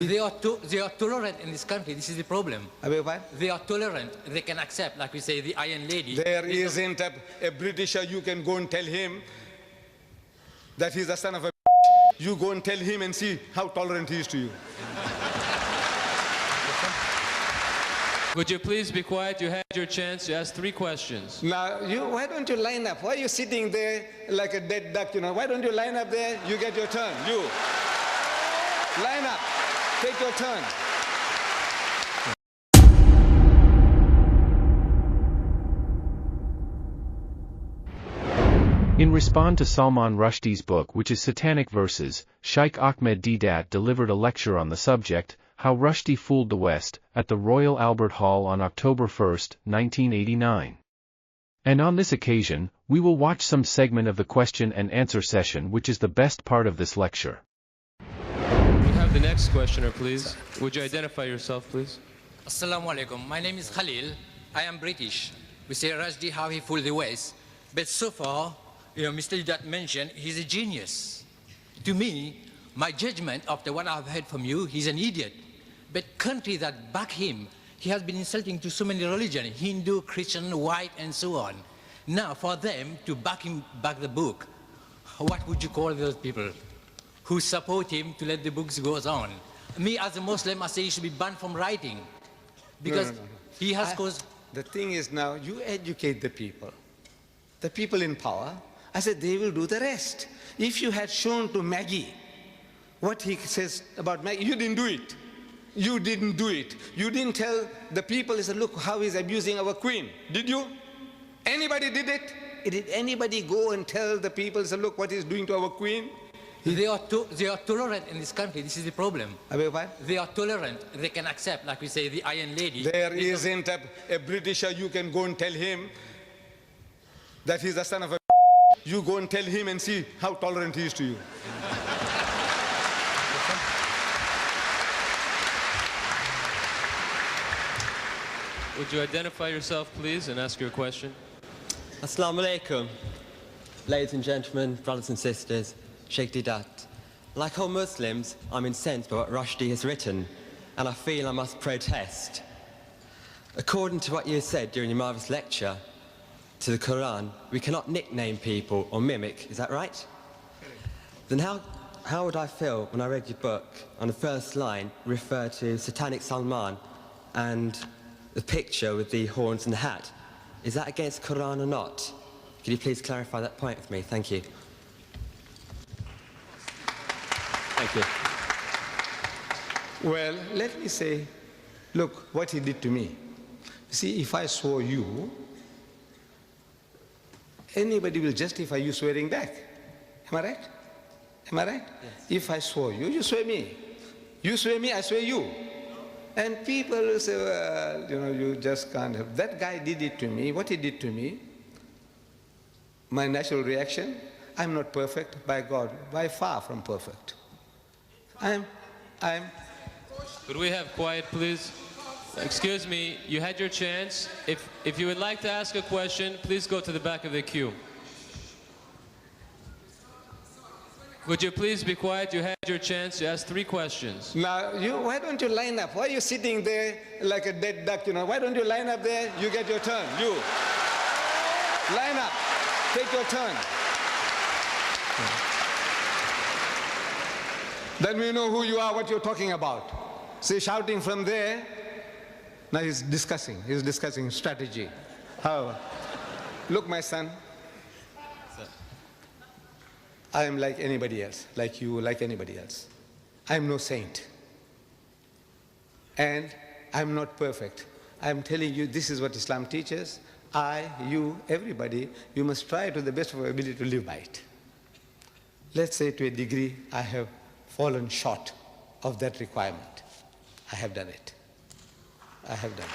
They are tolerant in this country. This is the problem. They are tolerant. They can accept, like we say, the Iron Lady. There isn't a Britisher you can go and tell him that he's the son of a You go and tell him and see how tolerant he is to you. Would you please be quiet? You had your chance to ask 3 questions. Now, why don't you line up? Why are you sitting there like a dead duck, Why don't you line up there? You get your turn. You. Line up. Take your turn. In response to Salman Rushdie's book, which is Satanic Verses, Sheikh Ahmed Deedat delivered a lecture on the subject, How Rushdie Fooled the West, at the Royal Albert Hall on October 1, 1989. And on this occasion, we will watch some segment of the question and answer session, which is the best part of this lecture. We have the next questioner, please. Would you identify yourself, please? Assalamu alaikum. My name is Khalil. I am British. We say Rushdie, how he fooled the West. But so far, Mr. Deedat mentioned he's a genius. To me, my judgment after what I've heard from you, he's an idiot. But countries that back him, he has been insulting to so many religions, Hindu, Christian, white, and so on. Now, for them to back the book, what would you call those people who support him to let the books go on? Me, as a Muslim, I say he should be banned from writing. Because he has caused... The thing is now, you educate the people in power. I said, they will do the rest. If you had shown to Maggie what he says about Maggie, you didn't do it. You didn't do it. You didn't tell the people, he said, look how he's abusing our queen. Did you? Anybody did it? Did anybody go and tell the people, say, look what he's doing to our queen? They are tolerant in this country. This is the problem. They are tolerant. They can accept, like we say, the Iron Lady. There isn't a Britisher you can go and tell him that he's the son of a You go and tell him and see how tolerant he is to you. Would you identify yourself, please, and ask your question? Assalamu alaikum. Ladies and gentlemen, brothers and sisters, Sheikh Deedat. Like all Muslims, I'm incensed by what Rushdie has written, and I feel I must protest. According to what you said during your marvelous lecture to the Quran, we cannot nickname people or mimic, is that right? Then how would I feel when I read your book on the first line referred to Satanic Salman and the picture with the horns and the hat? Is that against Quran or not? Could you please clarify that point with me? Thank you. Thank you. Well, let me say, look what he did to me. See, if I swore you, anybody will justify you swearing back. Am I right? Am I right? Yes. If I swore you, you swear me. You swear me, I swear you. And people will say, well, you just can't have. That guy did it to me. What he did to me, my natural reaction, I'm not perfect, by God, by far from perfect. Could we have quiet, please? Excuse me, you had your chance. If you would like to ask a question, please go to the back of the queue. Would you please be quiet? You had your chance to ask 3 questions. Now, why don't you line up? Why are you sitting there like a dead duck, Why don't you line up there? You get your turn. You. Line up. Take your turn. Then we know who you are, what you're talking about. See, shouting from there. Now he's discussing strategy. How? Look, my son, I am like anybody else, like you, like anybody else. I am no saint. And I'm not perfect. I'm telling you, this is what Islam teaches. I, you, everybody, you must try to the best of our ability to live by it. Let's say to a degree, I have fallen short of that requirement. I have done it. I have done it.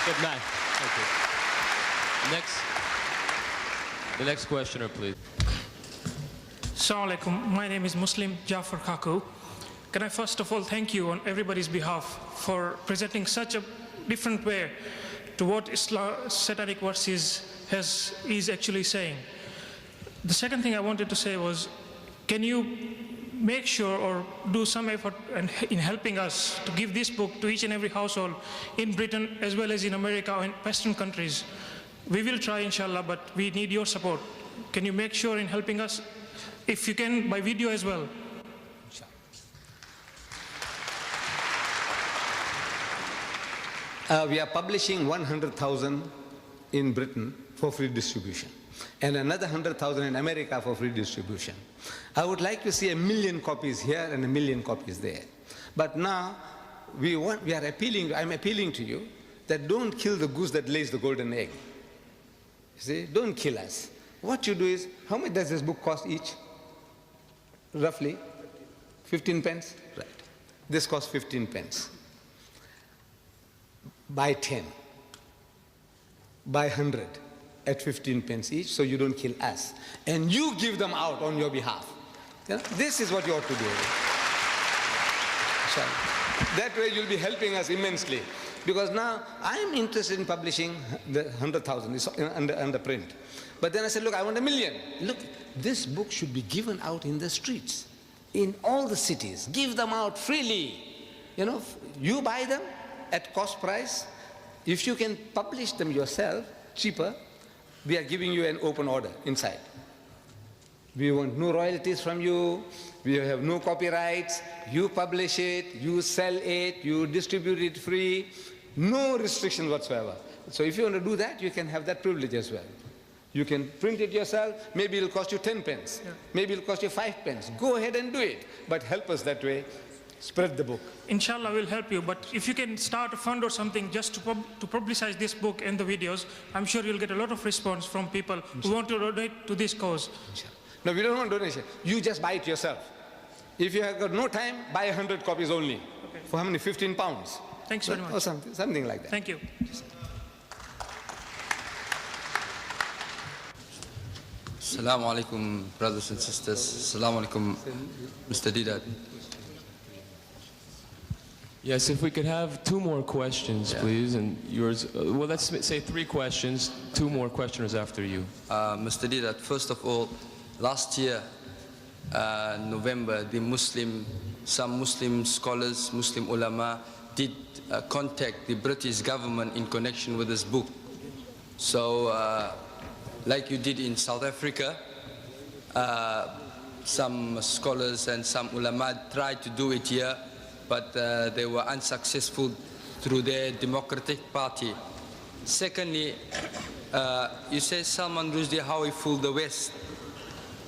Good man. Thank you. The next questioner, please. Assalamu alaikum. My name is Muslim Jafar Kaku. Can I first of all thank you on everybody's behalf for presenting such a different way to what Satanic Verses is actually saying. The second thing I wanted to say was, can you make sure or do some effort in helping us to give this book to each and every household in Britain as well as in America or in Western countries? We will try, inshallah, but we need your support. Can you make sure in helping us, if you can, by video as well? We are publishing 100,000 in Britain for free distribution, and another 100,000 in America for free distribution. I would like to see 1 million copies here and 1 million copies there. But now I'm appealing to you that don't kill the goose that lays the golden egg. You see, don't kill us. What you do is, how much does this book cost each? Roughly 15 pence? Right. This costs 15 pence. Buy 10. Buy 100 at 15 pence each, so you don't kill us. And you give them out on your behalf. You know, this is what you ought to do. That way you'll be helping us immensely. Because now I'm interested in publishing the 100,000 under print. But then I said, look, I want 1 million. Look, this book should be given out in the streets, in all the cities. Give them out freely. You know, you buy them at cost price. If you can publish them yourself, cheaper, we are giving you an open order inside. We want no royalties from you. We have no copyrights. You publish it, you sell it, you distribute it free. No restrictions whatsoever. So if you want to do that, you can have that privilege as well. You can print it yourself. Maybe it'll cost you 10 pence. Yeah. Maybe it'll cost you 5 pence. Go ahead and do it. But help us that way. Spread the book. Inshallah, we'll help you. But if you can start a fund or something just to publicize this book and the videos, I'm sure you'll get a lot of response from people who want to donate to this cause. No, we don't want donation. You just buy it yourself. If you have got no time, buy 100 copies only. Okay. For how many? 15 pounds. Thanks very much. Or something like that. Thank you. Assalamu alaikum, brothers and sisters. Assalamu alaikum, Mr. Deedat. Yes, if we could have 2 more questions, please, and yours. Well, let's say 3 questions. 2 more questioners after you. Mr. Deedat, first of all, last year, November, some Muslim scholars, Muslim ulama, did contact the British government in connection with this book. So, like you did in South Africa, some scholars and some ulama tried to do it here, but they were unsuccessful through their Democratic Party. Secondly, you say Salman Rushdie, how he fooled the West.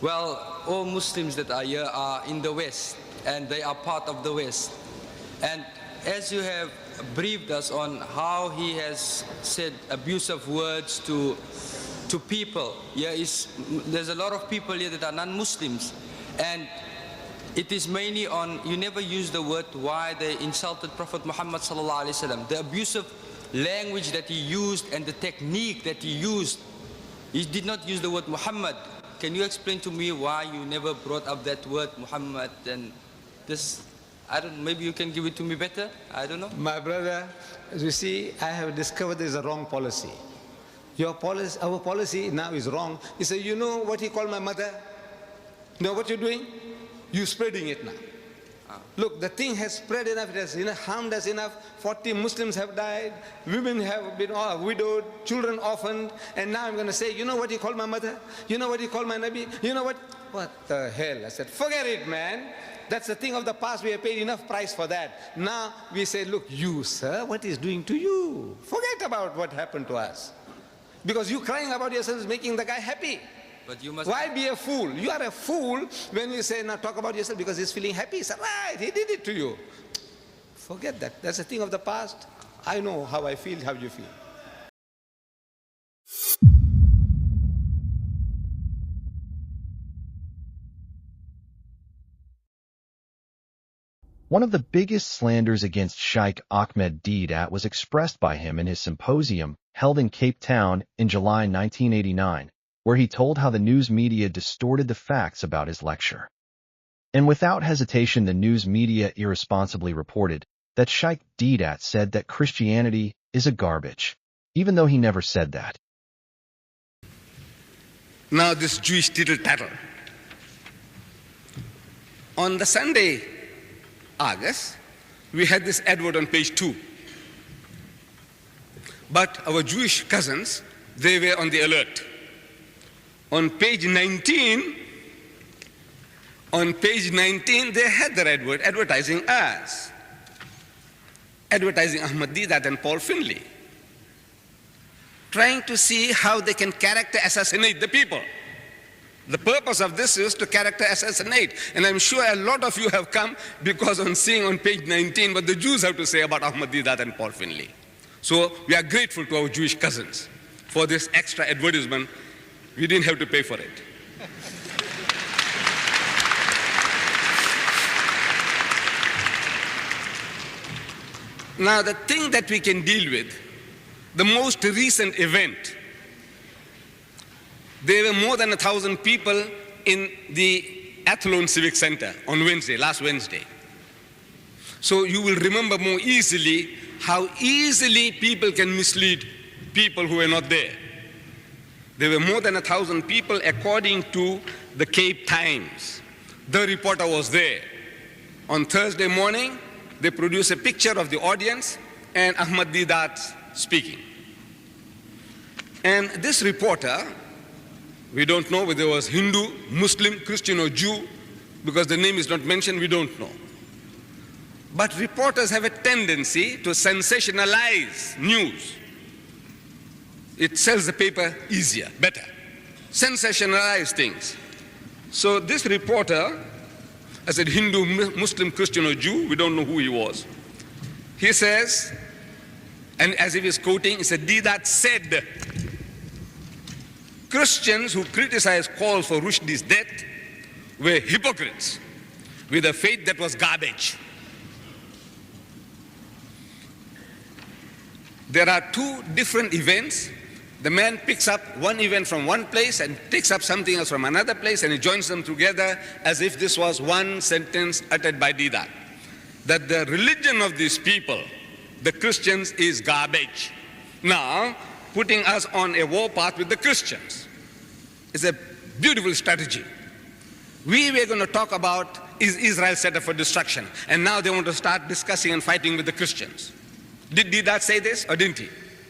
Well, all Muslims that are here are in the West, and they are part of the West. And as you have briefed us on how he has said abusive words to people, there's a lot of people here that are non-Muslims, and it is mainly on, you never use the word why they insulted Prophet Muhammad sallallahu alaihi wasallam. The abusive language that he used and the technique that he used, he did not use the word Muhammad. Can you explain to me why you never brought up that word Muhammad? And this, I don't know, maybe you can give it to me better? I don't know. My brother, as you see, I have discovered there is a wrong policy. Our policy now is wrong. He said, you know what he called my mother? You know what you're doing? You're spreading it now. Look, the thing has spread enough, it has harmed us enough. 40 Muslims have died, women have been widowed, children orphaned, and now I'm going to say, you know what he called my mother? You know what he called my Nabi? You know what? What the hell? I said, forget it, man. That's the thing of the past. We have paid enough price for that. Now we say, look, you, sir, what he's doing to you? Forget about what happened to us. Because you crying about yourself is making the guy happy. But you must. Why be a fool? You are a fool when you say, now talk about yourself because he's feeling happy. It's right, he did it to you. Forget that. That's a thing of the past. I know how I feel, how you feel. One of the biggest slanders against Sheikh Ahmed Deedat was expressed by him in his symposium held in Cape Town in July 1989, where he told how the news media distorted the facts about his lecture. And without hesitation, the news media irresponsibly reported that Sheikh Deedat said that Christianity is a garbage, even though he never said that. Now this Jewish tittle-tattle. On the Sunday, August, we had this advert on page 2. But our Jewish cousins, they were on the alert. On page 19, they had the advert advertising us, advertising Ahmed Deedat and Paul Finley, trying to see how they can character assassinate the people. The purpose of this is to character assassinate. And I'm sure a lot of you have come because on seeing on page 19 what the Jews have to say about Ahmed Deedat and Paul Finley. So we are grateful to our Jewish cousins for this extra advertisement. We didn't have to pay for it. Now the thing that we can deal with, the most recent event, there were more than 1,000 people in the Athlone Civic Center on Wednesday, last Wednesday. So you will remember more easily how easily people can mislead people who are not there. There were more than 1,000 people according to the Cape Times. The reporter was there. On Thursday morning, they produced a picture of the audience and Ahmed Deedat speaking. And this reporter, we don't know whether it was Hindu, Muslim, Christian or Jew, because the name is not mentioned, we don't know. But reporters have a tendency to sensationalize news. It sells the paper easier, better. Sensationalize things. So this reporter, I said Hindu, Muslim, Christian or Jew, we don't know who he was. He says, and as if he's quoting, he said, Deedat said, Christians who criticized calls for Rushdie's death were hypocrites with a faith that was garbage. There are two different events. The man picks up one event from one place and takes up something else from another place and he joins them together as if this was one sentence uttered by Deedat. That the religion of these people, the Christians, is garbage. Now, putting us on a war path with the Christians is a beautiful strategy. We were going to talk about, is Israel set up for destruction? And now they want to start discussing and fighting with the Christians. Did Deedat say this or didn't he?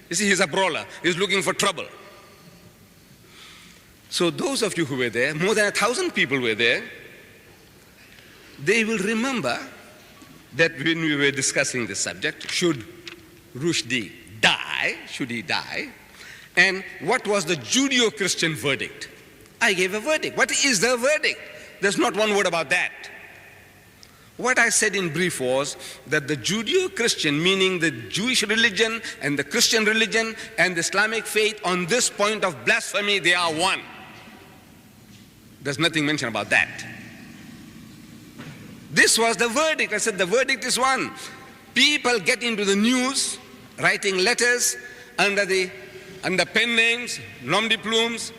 You see, he's a brawler. He's looking for trouble. So those of you who were there, more than 1,000 people were there, they will remember that when we were discussing this subject, should Rushdie die, should he die, and what was the Judeo-Christian verdict? I gave a verdict. What is the verdict? There's not one word about that. What I said in brief was that the Judeo-Christian, meaning the Jewish religion and the Christian religion and the Islamic faith, on this point of blasphemy, they are one. There's nothing mentioned about that. This was the verdict. I said the verdict is one. People get into the news, writing letters under pen names, nom de plumes,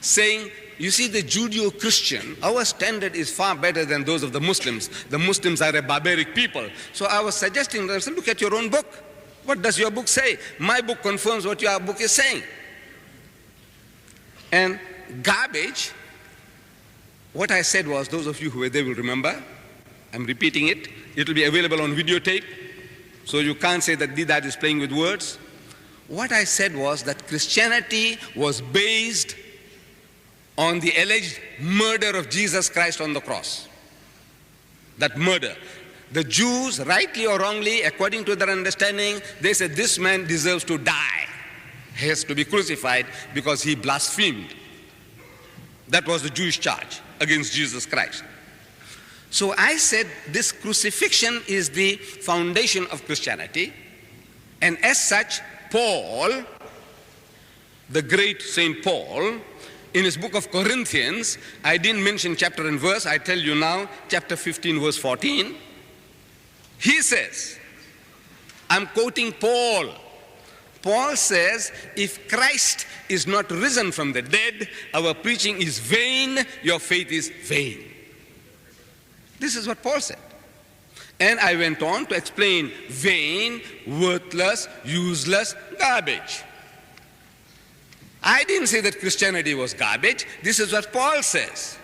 saying, you see, the Judeo-Christian, our standard is far better than those of the Muslims. The Muslims are a barbaric people. So I was suggesting, I said, look at your own book. What does your book say? My book confirms what your book is saying. And garbage, what I said was, those of you who were there will remember, I'm repeating it. It will be available on videotape, so you can't say that Deedat is playing with words. What I said was that Christianity was based on the alleged murder of Jesus Christ on the cross. That murder. The Jews, rightly or wrongly, according to their understanding, they said this man deserves to die. He has to be crucified because he blasphemed. That was the Jewish charge against Jesus Christ. So I said this crucifixion is the foundation of Christianity, and as such, Paul, the great Saint Paul, in his book of Corinthians, I didn't mention chapter and verse, I tell you now, chapter 15, verse 14, he says, I'm quoting Paul. Paul says, if Christ is not risen from the dead, our preaching is vain, your faith is vain. This is what Paul said. And I went on to explain vain, worthless, useless, garbage. I didn't say that Christianity was garbage. This is what Paul says.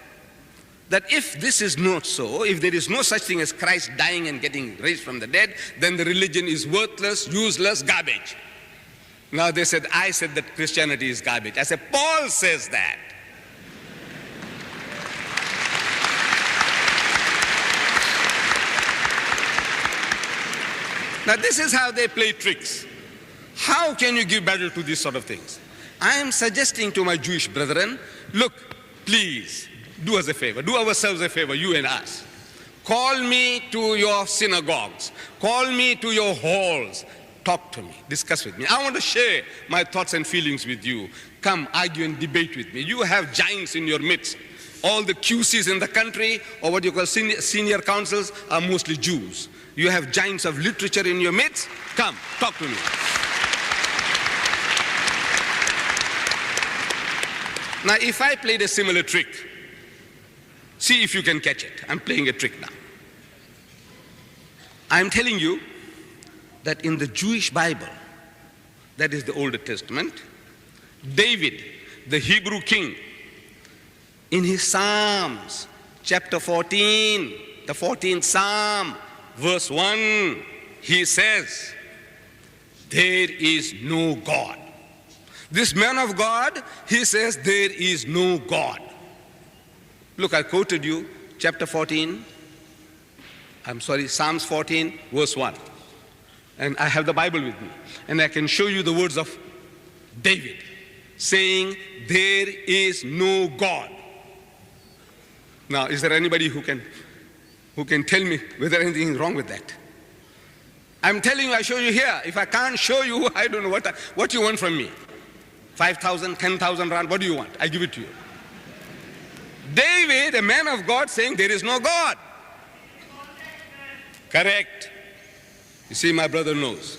that if this is not so, if there is no such thing as Christ dying and getting raised from the dead, then the religion is worthless, useless, garbage. Now they said, I said that Christianity is garbage. I said, Paul says that. Now this is how they play tricks. How can you give battle to these sort of things? I am suggesting to my Jewish brethren, look, please, do us a favor, do ourselves a favor, you and us. Call me to your synagogues, call me to your halls, talk to me, discuss with me. I want to share my thoughts and feelings with you. Come, argue and debate with me. You have giants in your midst. All the QCs in the country, or what you call senior councils, are mostly Jews. You have giants of literature in your midst. Come, talk to me. Now, if I played a similar trick, see if you can catch it. I'm playing a trick now. I'm telling you that in the Jewish Bible, that is the Old Testament, David, the Hebrew king, in his Psalms, chapter 14, the 14th Psalm, verse 1, he says, there is no God. This man of God, he says, there is no God. Look, I quoted you, chapter 14, Psalms 14, verse 1. And I have the Bible with me. And I can show you the words of David, saying, there is no God. Now, is there anybody who can tell me whether anything is wrong with that? I'm telling you, I show you here. If I can't show you, I don't know what you want from me. 5,000, 10,000 rand, what do you want? I give it to you. David, a man of God, saying there is no God. Correct. You see, my brother knows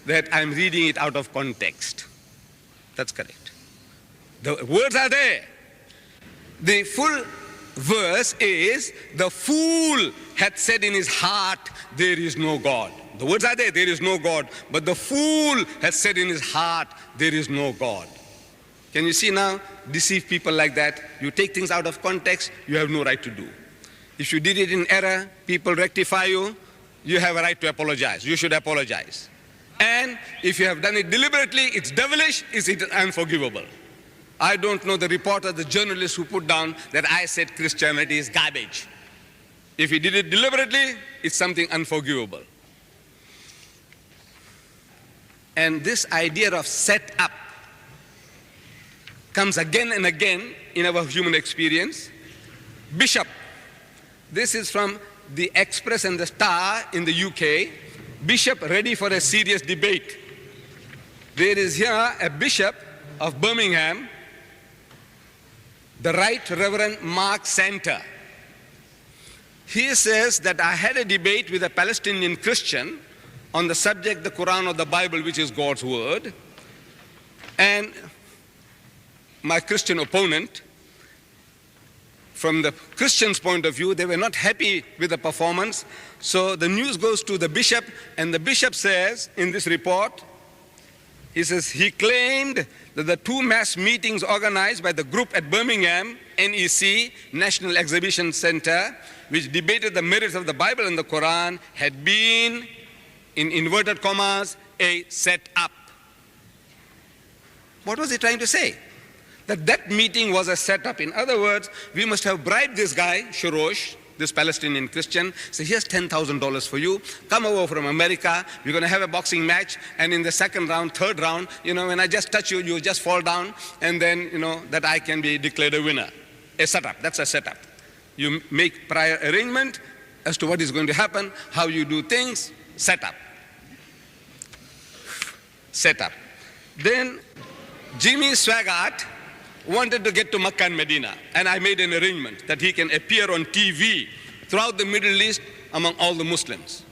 that I'm reading it out of context. That's correct. The words are there. The full verse is, the fool hath said in his heart, there is no God. The words are there is no God. But the fool has said in his heart, there is no God. Can you see now? Deceive people like that. You take things out of context, you have no right to do. If you did it in error, people rectify you, you have a right to apologize. You should apologize. And if you have done it deliberately, it's devilish, it's unforgivable. I don't know the reporter, the journalist who put down that I said Christianity is garbage. If he did it deliberately, it's something unforgivable. And this idea of set up comes again and again in our human experience. Bishop, this is from the Express and the Star in the UK. Bishop ready for a serious debate. There is here a bishop of Birmingham, the Right Reverend Mark Santer. He says that I had a debate with a Palestinian Christian on the subject, the Quran or the Bible, which is God's word. And my Christian opponent, from the Christian's point of view, they were not happy with the performance. So the news goes to the bishop, and the bishop says in this report, he says, he claimed that the two mass meetings organized by the group at Birmingham, NEC, National Exhibition Center, which debated the merits of the Bible and the Quran, had been, in inverted commas, a set-up. What was he trying to say? That meeting was a set-up. In other words, we must have bribed this guy, Shorosh, this Palestinian Christian, say, here's $10,000 for you. Come over from America. We're going to have a boxing match. And in the second round, third round, when I just touch you, you just fall down. And then, that I can be declared a winner. A setup. That's a setup. You make prior arrangement as to what is going to happen, how you do things. Setup. Setup. Then Jimmy Swaggart wanted to get to Makkah and Medina, and I made an arrangement that he can appear on TV throughout the Middle East among all the Muslims.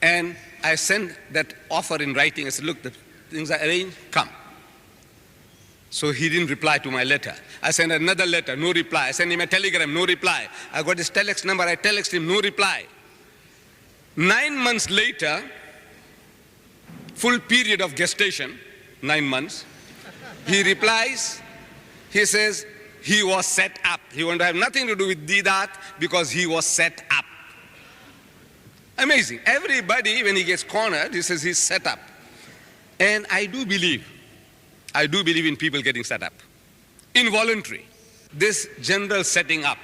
And I sent that offer in writing. I said, look, the things are arranged, come. So he didn't reply to my letter. I sent another letter, no reply. I sent him a telegram, no reply. I got his telex number, I telexed him, no reply. 9 months later, full period of gestation, 9 months, he replies, he says, he was set up. He wanted to have nothing to do with Deedat because he was set up. Amazing. Everybody, when he gets cornered, he says he's set up. And I do believe in people getting set up. Involuntary. This general setting up.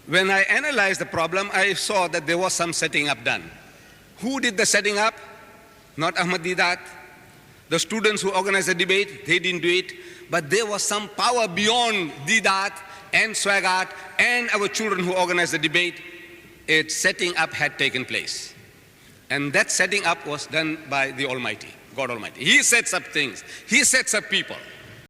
When I analyzed the problem, I saw that there was some setting up done. Who did the setting up? Not Ahmed Deedat. The students who organized the debate, they didn't do it. But there was some power beyond Deedat and Swagat and our children who organized the debate. A setting up had taken place. And that setting up was done by the Almighty, God Almighty. He sets up things. He sets up people.